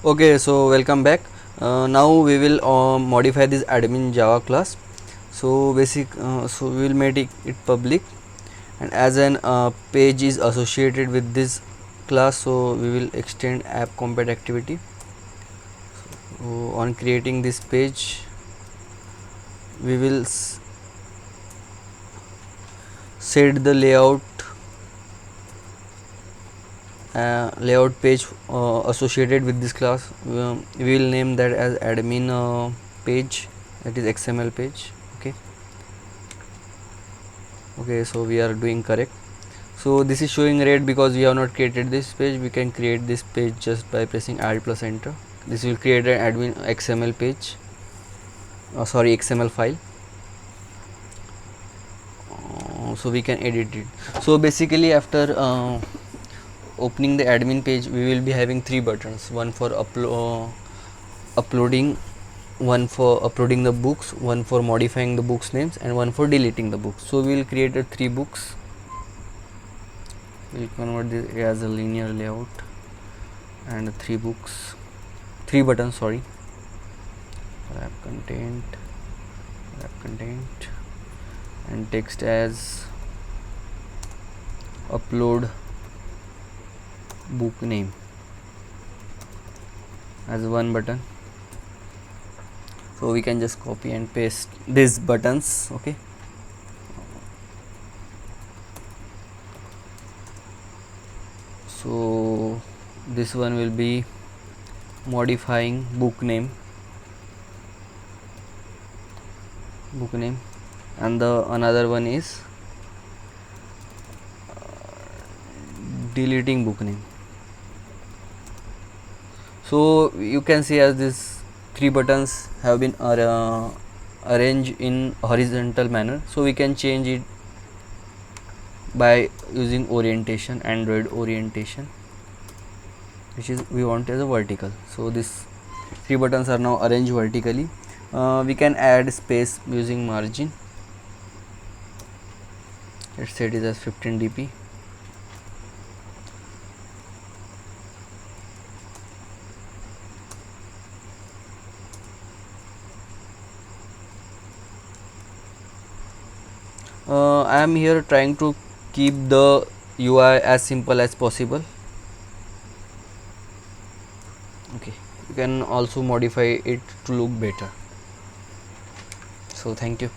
Okay, so welcome back. Now we will modify this admin Java class. So we will make it public, and as an page is associated with this class, so we will extend app compat activity. So on creating this page, we will set the layout page associated with this class. We will name that as admin page, that is XML page. Okay, so we are doing correct. So this is showing red because we have not created this page. We can create this page just by pressing alt plus enter. This will create an admin XML page, XML file. So we can edit it. So basically, after opening the admin page, we will be having three buttons: one for uploading, one for uploading the books, one for modifying the books names, and one for deleting the books. So we will create three books. We'll convert this as a linear layout and three buttons, wrap content, and text as upload book name as one button. So we can just copy and paste these buttons. Okay, so this one will be modifying book name, and the another one is deleting book name. So you can see as these three buttons have been arranged in horizontal manner, so we can change it by using orientation, Android orientation, which is we want as a vertical. So these three buttons are now arranged vertically. We can add space using margin. Let's set it as 15 dp. I am here trying to keep the UI as simple as possible. Okay, you can also modify it to look better. So thank you.